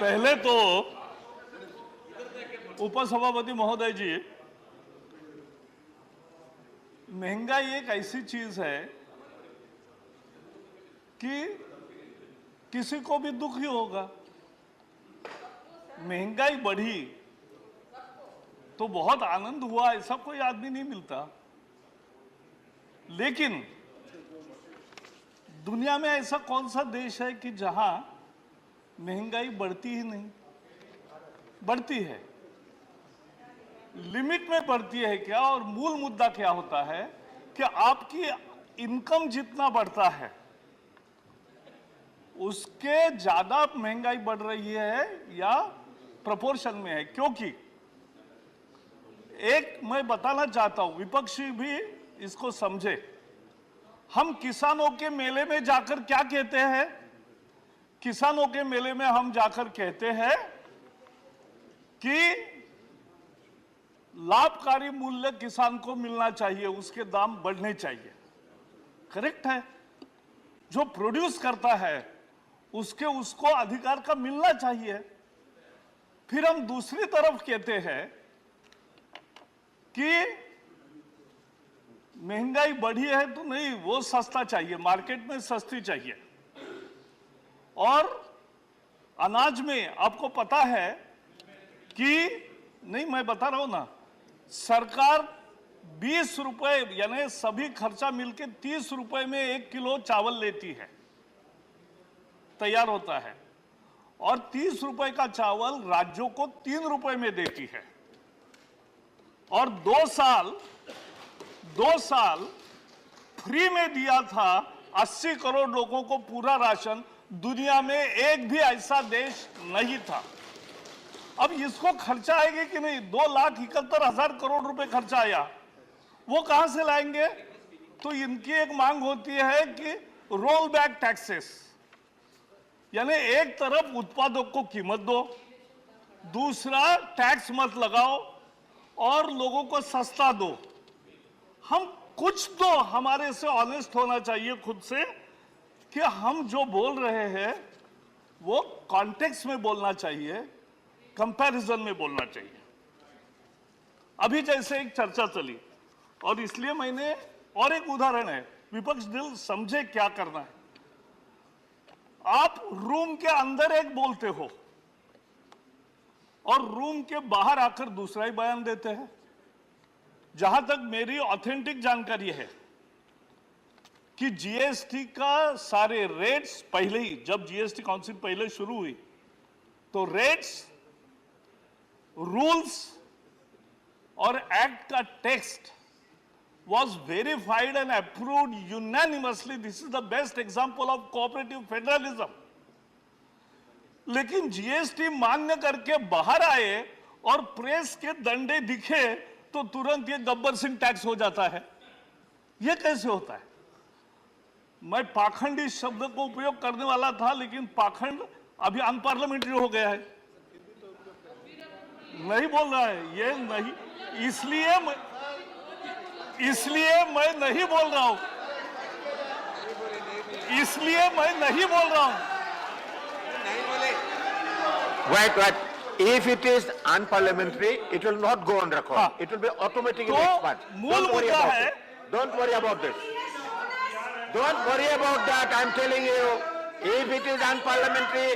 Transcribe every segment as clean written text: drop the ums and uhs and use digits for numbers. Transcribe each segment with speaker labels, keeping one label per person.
Speaker 1: पहले तो उपसभापति महोदय जी, महंगाई एक ऐसी चीज है कि किसी को भी दुख ही होगा। महंगाई बढ़ी तो बहुत आनंद हुआ, ऐसा कोई आदमी नहीं मिलता। लेकिन दुनिया में ऐसा कौन सा देश है कि जहां महंगाई बढ़ती ही नहीं? बढ़ती है, लिमिट में बढ़ती है क्या? और मूल मुद्दा क्या होता है कि आपकी इनकम जितना बढ़ता है उसके ज्यादा महंगाई बढ़ रही है या प्रोपोर्शन में है? क्योंकि एक मैं बताना चाहता हूं, विपक्षी भी इसको समझे। हम किसानों के मेले में जाकर क्या कहते हैं? किसानों के मेले में हम जाकर कहते हैं कि लाभकारी मूल्य किसान को मिलना चाहिए, उसके दाम बढ़ने चाहिए। करेक्ट है, जो प्रोड्यूस करता है उसको अधिकार का मिलना चाहिए। फिर हम दूसरी तरफ कहते हैं कि महंगाई बढ़ी है तो नहीं, वो सस्ता चाहिए, मार्केट में सस्ती चाहिए। और अनाज में आपको पता है कि नहीं, मैं बता रहा हूं ना, सरकार 20 रुपए यानी सभी खर्चा मिलके 30 रुपए में 1 किलो चावल लेती है, तैयार होता है, और 30 रुपए का चावल राज्यों को 3 रुपए में देती है। और 2 साल फ्री में दिया था 80 करोड़ लोगों को पूरा राशन। दुनिया में एक भी ऐसा देश नहीं था। अब इसको खर्चा आएगी कि नहीं? 2,71,000 करोड़ रुपए खर्चा आया, वो कहां से लाएंगे? तो इनकी एक मांग होती है कि रोल बैक टैक्सेस, यानी एक तरफ उत्पादक को कीमत दो, दूसरा टैक्स मत लगाओ और लोगों को सस्ता दो। हम कुछ तो हमारे से ऑनेस्ट होना चाहिए खुद से कि हम जो बोल रहे हैं वो कॉन्टेक्स्ट में बोलना चाहिए, कंपैरिजन में बोलना चाहिए। अभी जैसे एक चर्चा चली और इसलिए मैंने, और एक उदाहरण है, विपक्ष दिल समझे क्या करना है। आप रूम के अंदर एक बोलते हो और रूम के बाहर आकर दूसरा ही बयान देते हैं। जहां तक मेरी ऑथेंटिक जानकारी है कि जीएसटी का सारे रेट्स पहले ही, जब जीएसटी काउंसिल पहले शुरू हुई तो रेट्स, रूल्स और एक्ट का text was verified and approved unanimously. This is the best example of cooperative federalism. लेकिन जीएसटी मान्य करके बाहर आए और प्रेस के डंडे दिखे तो तुरंत ये गब्बर सिंह टैक्स हो जाता है। ये कैसे होता है? मैं पाखंडी शब्द को उपयोग करने वाला था, लेकिन पाखंड अभी अनपार्लियामेंट्री हो गया है, नहीं बोल रहा है ये नहीं, इसलिए मैं नहीं बोल रहा हूं, इसलिए मैं नहीं बोल रहा हूं।
Speaker 2: Wait. If it is unparliamentary, it will not go on record. It will be automatically expunged.
Speaker 1: मूल मुद्दा है,
Speaker 2: Don't worry about this. Don't worry about that. I'm telling you, if it is unparliamentary,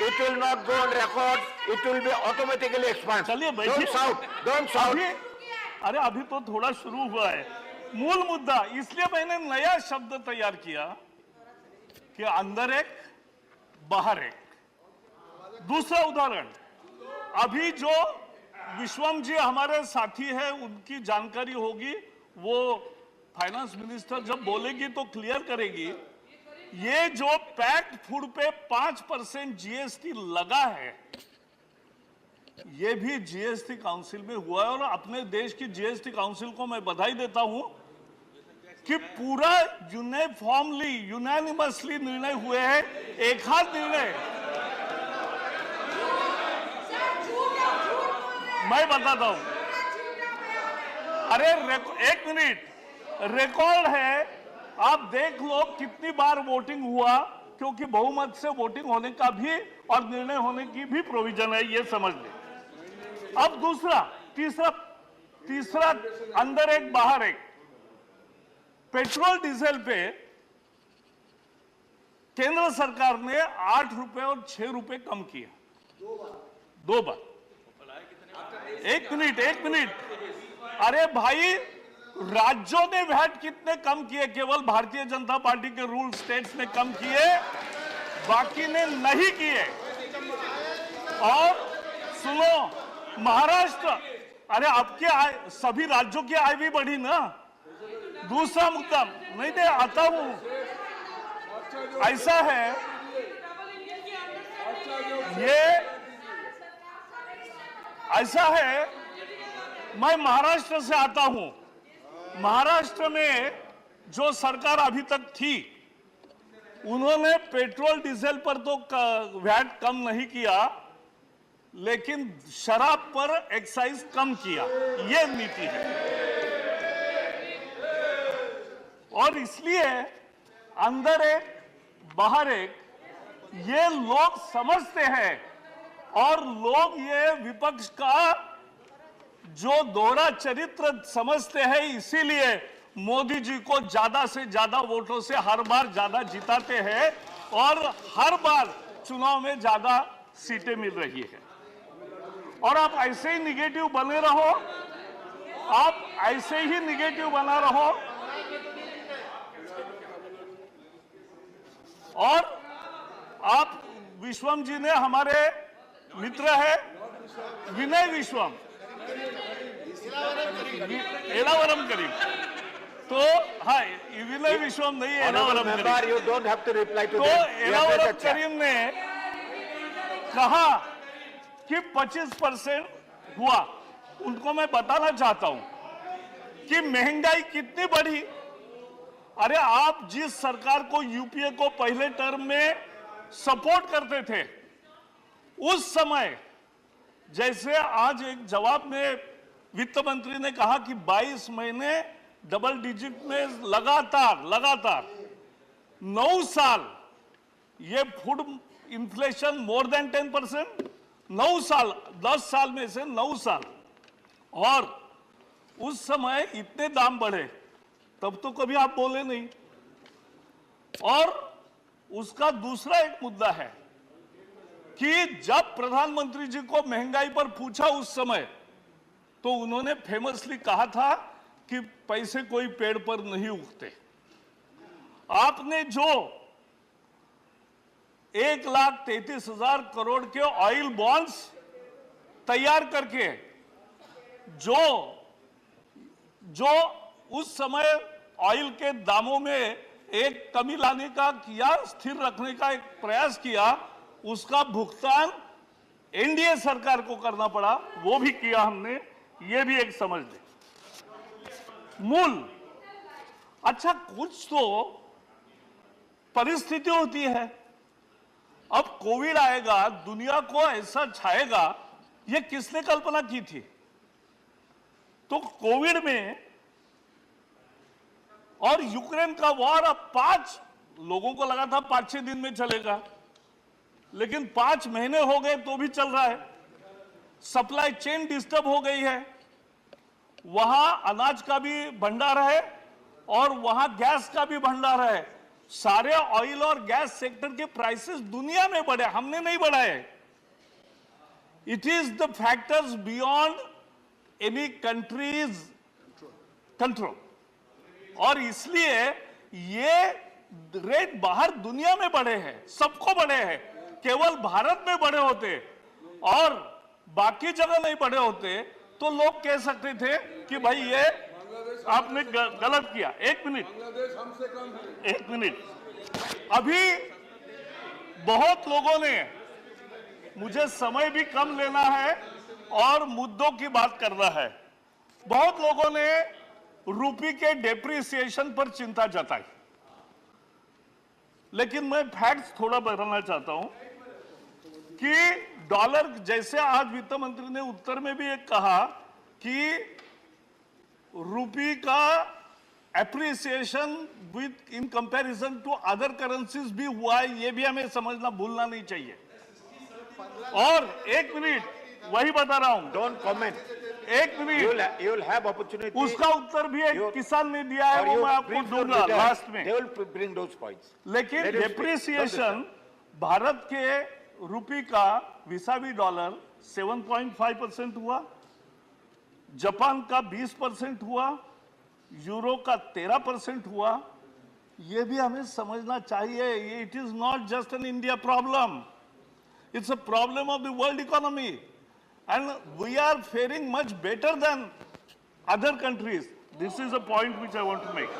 Speaker 2: it will not go on record. It will be automatically expunged.
Speaker 1: चलिए बैठिए,
Speaker 2: Don't shout. Don't shout.
Speaker 1: अरे अभी तो थोड़ा शुरू हुआ है। मूल मुद्दा, इसलिए मैंने नया शब्द तैयार किया कि अंदर एक बाहर एक। दूसरा उदाहरण, अभी जो विश्वम जी हमारे साथी है, उनकी जानकारी होगी, वो फाइनेंस मिनिस्टर जब बोलेगी तो क्लियर करेगी। ये जो पैक्ड फूड पे 5% जीएसटी लगा है, ये भी जीएसटी काउंसिल में हुआ है। और अपने देश की जीएसटी काउंसिल को मैं बधाई देता हूं कि पूरा यूनिफॉर्मली, यूनानिमसली निर्णय हुए हैं। एक हाथ निर्णय, मैं बताता हूं, अरे एक मिनट, रिकॉर्ड है, आप देख लो कितनी बार वोटिंग हुआ, क्योंकि बहुमत से वोटिंग होने का भी और निर्णय होने की भी प्रोविजन है, ये समझ लें। अब दूसरा, तीसरा अंदर एक बाहर एक। पेट्रोल डीजल पे केंद्र सरकार ने 8 रुपए और 6 रुपए कम किया, 2 बार। एक मिनट, अरे भाई, राज्यों ने वैट कितने कम किए? केवल भारतीय जनता पार्टी के रूल स्टेट्स ने कम किए, बाकी ने नहीं किए। और सुनो, महाराष्ट्र, अरे आपके आय, सभी राज्यों की आय भी बढ़ी ना। दूसरा मुद्दा, नहीं आता हूं, ऐसा है, ये ऐसा है, मैं महाराष्ट्र से आता हूं। महाराष्ट्र में जो सरकार अभी तक थी, उन्होंने पेट्रोल डीजल पर तो वैट कम नहीं किया, लेकिन शराब पर एक्साइज कम किया। यह नीति है। और इसलिए अंदर एक बाहर एक, ये लोग समझते हैं। और लोग ये विपक्ष का जो दोहरा चरित्र समझते हैं, इसीलिए मोदी जी को ज्यादा से ज्यादा वोटों से हर बार ज्यादा जिताते हैं और हर बार चुनाव में ज्यादा सीटें मिल रही है। और आप ऐसे ही निगेटिव बने रहो, आप ऐसे ही निगेटिव बना रहो। और आप, विश्वम जी ने, हमारे मित्र है विनय विश्वम, एलावरम करीम, तो हाँ, विनय विश्वम नहीं, एलावरम करीम।
Speaker 2: You don't have to reply to
Speaker 1: तो
Speaker 2: them.
Speaker 1: एलावरम करीम ने कहा कि 25% हुआ। उनको मैं बताना चाहता हूं कि महंगाई कितनी बढ़ी। अरे आप जिस सरकार को, यूपीए को पहले टर्म में सपोर्ट करते थे, उस समय, जैसे आज एक जवाब में वित्त मंत्री ने कहा कि 22 महीने डबल डिजिट में लगातार 9 साल ये फूड इन्फ्लेशन मोर देन 10%, 9 साल, 10 साल में से 9 साल। और उस समय इतने दाम बढ़े, तब तो कभी आप बोले नहीं। और उसका दूसरा एक मुद्दा है कि जब प्रधानमंत्री जी को महंगाई पर पूछा उस समय, तो उन्होंने फेमसली कहा था कि पैसे कोई पेड़ पर नहीं उगते। आपने जो 1,33,000 करोड़ के ऑयल बॉन्ड्स तैयार करके जो उस समय ऑयल के दामों में एक कमी लाने का किया, स्थिर रखने का एक प्रयास किया, उसका भुगतान एनडीए सरकार को करना पड़ा, वो भी किया हमने। ये भी एक समझ ले। मूल, अच्छा, कुछ तो परिस्थिति होती है। अब कोविड आएगा, दुनिया को ऐसा छाएगा, ये किसने कल्पना की थी? तो कोविड में और यूक्रेन का वॉर, अब 5 लोगों को लगा था 5-6 दिन में चलेगा, लेकिन 5 महीने हो गए तो भी चल रहा है। सप्लाई चेन डिस्टर्ब हो गई है। वहां अनाज का भी भंडार है और वहां गैस का भी भंडार है। सारे ऑयल और गैस सेक्टर के प्राइसेस दुनिया में बढ़े, हमने नहीं बढ़ाए। It is the factors beyond any countries control. और इसलिए ये रेट बाहर दुनिया में बढ़े हैं, सबको बढ़े हैं। केवल भारत में बढ़े होते और बाकी जगह नहीं बढ़े होते तो लोग कह सकते थे कि भाई ये आपने गलत किया। एक मिनट, अभी बहुत लोगों ने, मुझे समय भी कम लेना है और मुद्दों की बात करना है, बहुत लोगों ने रुपये के डेप्रिसिएशन पर चिंता जताई। लेकिन मैं फैक्ट्स थोड़ा बताना चाहता हूं कि डॉलर, जैसे आज वित्त मंत्री ने उत्तर में भी एक कहा कि रुपये का appreciation with in comparison to other currencies भी हुआ है, ये भी हमें समझना भूलना नहीं चाहिए। और एक मिनट, वही बता रहा हूं,
Speaker 2: Don't comment.
Speaker 1: एक minute,
Speaker 2: You will have opportunity.
Speaker 1: उसका उत्तर भी एक
Speaker 2: You-
Speaker 1: किसान ने दिया है,
Speaker 2: or
Speaker 1: वो
Speaker 2: you
Speaker 1: मैं आपको
Speaker 2: brief your
Speaker 1: दूंगा
Speaker 2: leader.
Speaker 1: लास्ट में।
Speaker 2: They will bring those points.
Speaker 1: लेकिन
Speaker 2: Let him speak.
Speaker 1: Depreciation Bharat के रुपये का विसावी डॉलर 7.5% हुआ, जापान का 20% हुआ, यूरो का 13% हुआ। ये भी हमें समझना चाहिए, it is not just an India problem, it's a problem of the world economy and we are faring much better than other countries. This is a point which I want to make.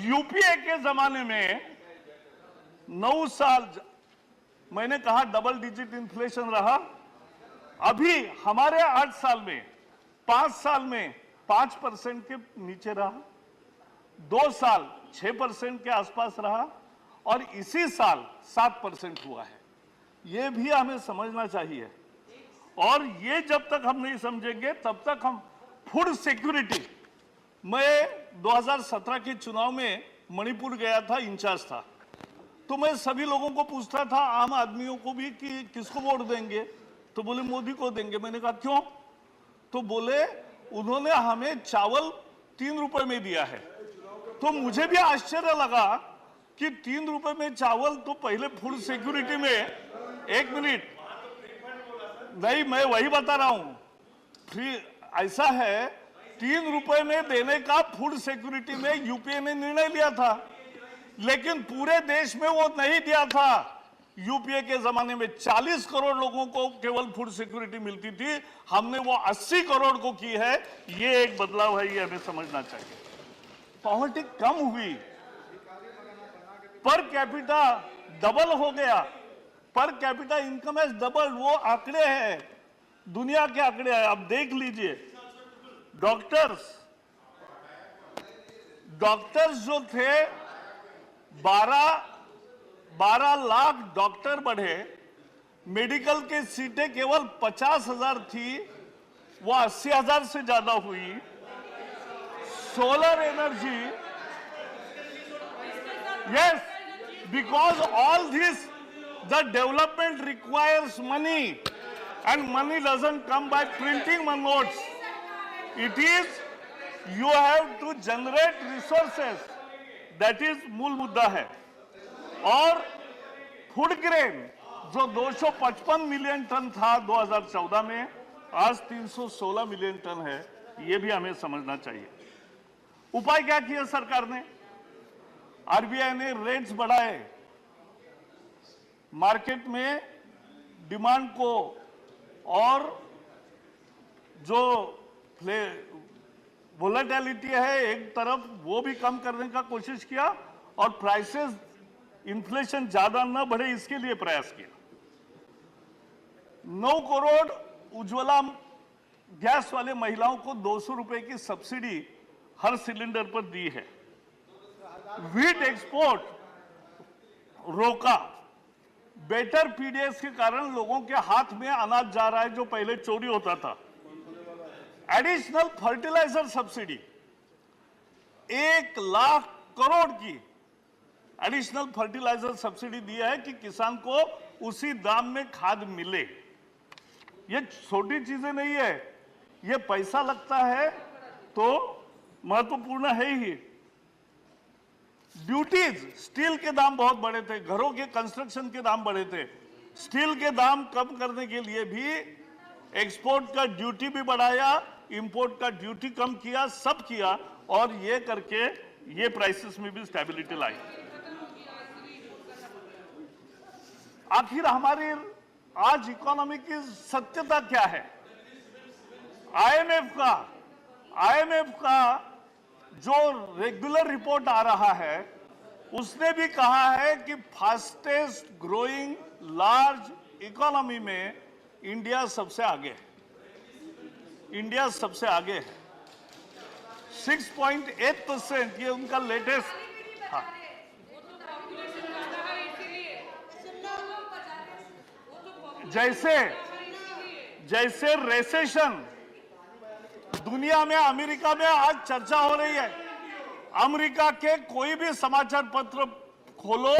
Speaker 1: UPA के जमाने में 9 साल मैंने कहा double digit inflation रहा, अभी हमारे 8 साल में 5 साल में 5% के नीचे रहा, 2 साल 6% के आसपास रहा और इसी साल 7% हुआ है। ये भी हमें समझना चाहिए और ये जब तक हम नहीं समझेंगे तब तक हम फूड सिक्योरिटी। मैं 2017 के चुनाव में मणिपुर गया था, इंचार्ज था, तो मैं सभी लोगों को पूछता था, आम आदमियों को भी, कि किसको वोट देंगे, तो बोले मोदी को देंगे। मैंने कहा क्यों, तो बोले उन्होंने हमें चावल 3 रुपए में दिया है। तो मुझे भी आश्चर्य लगा कि 3 रुपए में चावल, तो पहले फूड सिक्योरिटी में, एक मिनट, नहीं मैं वही बता रहा हूं, फ्री ऐसा है 3 रुपए में देने का फूड सिक्योरिटी में यूपीए ने निर्णय लिया था, लेकिन पूरे देश में वो नहीं दिया था। यूपीए के जमाने में 40 करोड़ लोगों को केवल फूड सिक्योरिटी मिलती थी, हमने वो 80 करोड़ को की है। ये एक बदलाव है, ये हमें समझना चाहिए। पॉवर्टी कम हुई, पर कैपिटा डबल हो गया, per capita income as double, वो आंकड़े हैं, दुनिया के आंकड़े हैं, आप देख लीजिए। डॉक्टर्स जो थे 12 लाख डॉक्टर बढ़े, मेडिकल के सीटें केवल 50,000 थी, वो 80,000 से ज्यादा हुई। Solar energy, yes, because all this, the development requires money and money doesn't come by printing notes. It is, you have to generate resources, that is मूल मुद्दा है। और फूड ग्रेन जो 255 मिलियन टन था 2014 में, आज 316 मिलियन टन है, ये भी हमें समझना चाहिए। उपाय क्या किया सरकार ने, आरबीआई ने रेट्स बढ़ाए, मार्केट में डिमांड को और जो वोलेटिलिटी है एक तरफ, वो भी कम करने का कोशिश किया और प्राइसेस, इन्फ्लेशन ज्यादा न बढ़े इसके लिए प्रयास किया। 9 करोड़ उज्ज्वला गैस वाले महिलाओं को 200 रुपए की सब्सिडी हर सिलेंडर पर दी है। व्हीट एक्सपोर्ट रोका, बेटर पीडीएस के कारण लोगों के हाथ में अनाज जा रहा है जो पहले चोरी होता था। Additional fertiliser subsidy 1 lakh crore की एडिशनल फर्टिलाइजर सब्सिडी दिया है कि किसान को उसी दाम में खाद मिले। ये छोटी चीजें नहीं है, ये पैसा लगता है तो महत्वपूर्ण है ही। ड्यूटीज, स्टील के दाम बहुत बढ़े थे, घरों के कंस्ट्रक्शन के दाम बढ़े थे, स्टील के दाम कम करने के लिए भी एक्सपोर्ट का ड्यूटी भी बढ़ाया, इंपोर्ट का ड्यूटी कम किया, सब किया और ये करके ये प्राइसेस में भी स्टेबिलिटी लाई। आखिर हमारी आज इकोनॉमी की सत्यता क्या है? आईएमएफ का जो रेगुलर रिपोर्ट आ रहा है उसने भी कहा है कि फास्टेस्ट ग्रोइंग लार्ज इकोनॉमी में इंडिया सबसे आगे है। इंडिया सबसे आगे है, 6.8%, ये उनका लेटेस्ट। हाँ, जैसे रेसेशन दुनिया में, अमेरिका में आज चर्चा हो रही है। अमेरिका के कोई भी समाचार पत्र खोलो,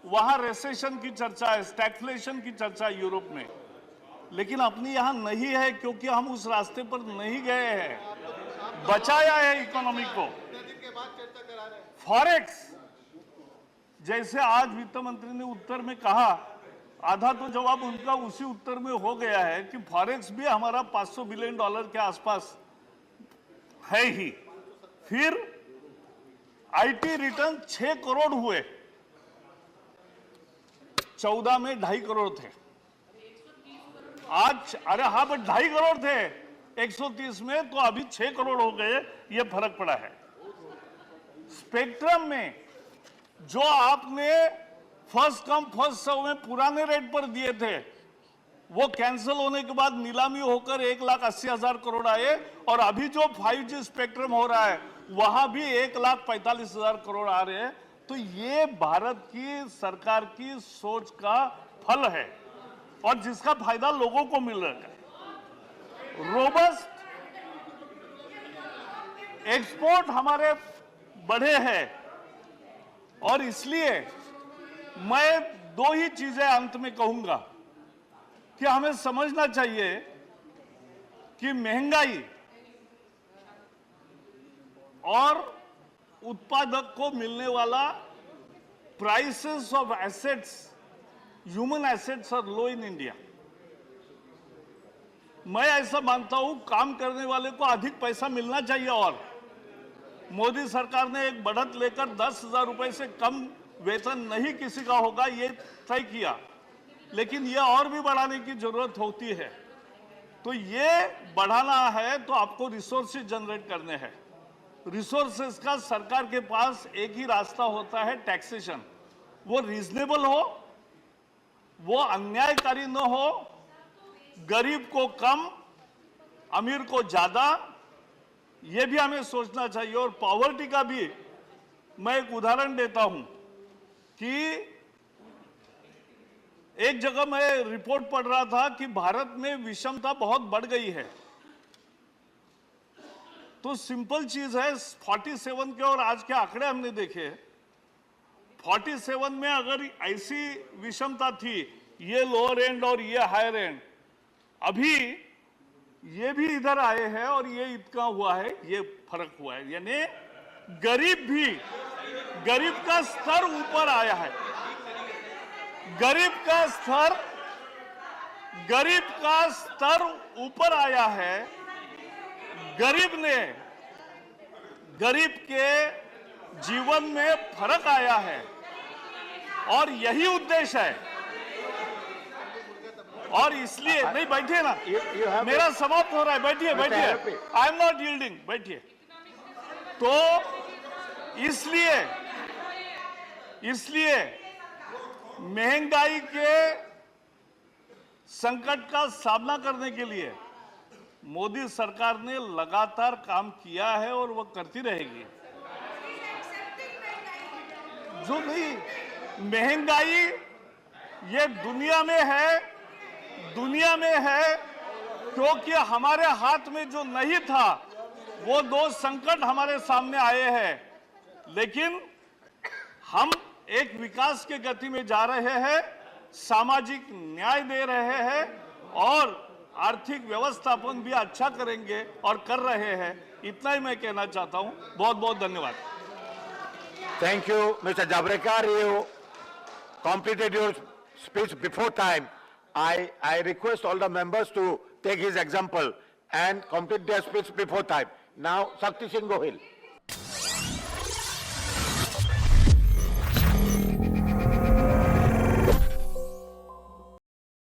Speaker 1: वहां रिसेशन की चर्चा है, स्टैगफ्लेशन की चर्चा है यूरोप में। लेकिन अपनी यहां नहीं है, क्योंकि हम उस रास्ते पर नहीं गए हैं, बचाया है इकोनॉमी को। फॉरेक्स, जैसे आज वित्त मंत्री ने उत्तर में कहा, आधा तो जवाब उनका उसी उत्तर में हो गया है कि फॉरेक्स भी हमारा $500 बिलियन के आसपास है ही। फिर आईटी रिटर्न 6 करोड़ हुए, 14 में 2.5 करोड़ थे। आज, अरे हाँ, बट 2.5 करोड़ थे 130 में, तो अभी 6 करोड़ हो गए, ये फर्क पड़ा है। स्पेक्ट्रम में जो आपने फर्स्ट कम फर्स्ट सर्व में पुराने रेट पर दिए थे, वो कैंसिल होने के बाद नीलामी होकर 1,80,000 करोड़ आए, और अभी जो 5G स्पेक्ट्रम हो रहा है वहां भी 1,45,000 करोड़ आ रहे हैं। तो ये भारत की सरकार की सोच का फल है और जिसका फायदा लोगों को मिल रहा है। रोबस्ट एक्सपोर्ट हमारे बढ़े हैं, और इसलिए मैं 2 ही चीजें अंत में कहूंगा कि हमें समझना चाहिए कि महंगाई और उत्पादक को मिलने वाला prices of assets, human assets are low in India. मैं ऐसा मानता हूं, काम करने वाले को अधिक पैसा मिलना चाहिए, और मोदी सरकार ने एक बढ़त लेकर 10,000 रुपए से कम वेतन नहीं किसी का होगा, ये तय किया, लेकिन ये और भी बढ़ाने की जरूरत होती है। तो ये बढ़ाना है तो आपको रिसोर्सेज जनरेट करने हैं। रिसोर्सेज का सरकार के पास एक ही रास्ता होता है, टैक्सेशन। वो रीजनेबल हो, वो अन्यायकारी न हो, गरीब को कम, अमीर को ज्यादा, ये भी हमें सोचना चाहिए। और पॉवर्टी का भी मैं एक उदाहरण देता हूं कि एक जगह मैं रिपोर्ट पढ़ रहा था कि भारत में विषमता बहुत बढ़ गई है। तो सिंपल चीज है, 47 के और आज के आंकड़े हमने देखे, 47 में अगर ऐसी विषमता थी, ये लोअर एंड और ये हायर एंड, अभी ये भी इधर आए हैं और ये इतना हुआ है, ये फर्क हुआ है। यानी गरीब का स्तर ऊपर आया है, गरीब का स्तर ऊपर आया है। गरीब के जीवन में फर्क आया है, और यही उद्देश्य है। और इसलिए नहीं, बैठिए ना, मेरा समाप्त हो रहा है, बैठिए। आई एम नॉट यील्डिंग, बैठिए। तो इसलिए महंगाई के संकट का सामना करने के लिए मोदी सरकार ने लगातार काम किया है और वो करती रहेगी। जो नहीं, महंगाई ये दुनिया में है क्योंकि हमारे हाथ में जो नहीं था, वो 2 संकट हमारे सामने आए हैं। लेकिन हम एक विकास के गति में जा रहे हैं, सामाजिक न्याय दे रहे हैं और आर्थिक व्यवस्थापन भी अच्छा करेंगे और कर रहे हैं। इतना ही मैं कहना चाहता हूं। बहुत बहुत धन्यवाद।
Speaker 2: Thank you, Mr. Javadekar. You completed your speech before time. I request all the members to take his example and complete their speech before time. Now, Shakti Singh Gohil.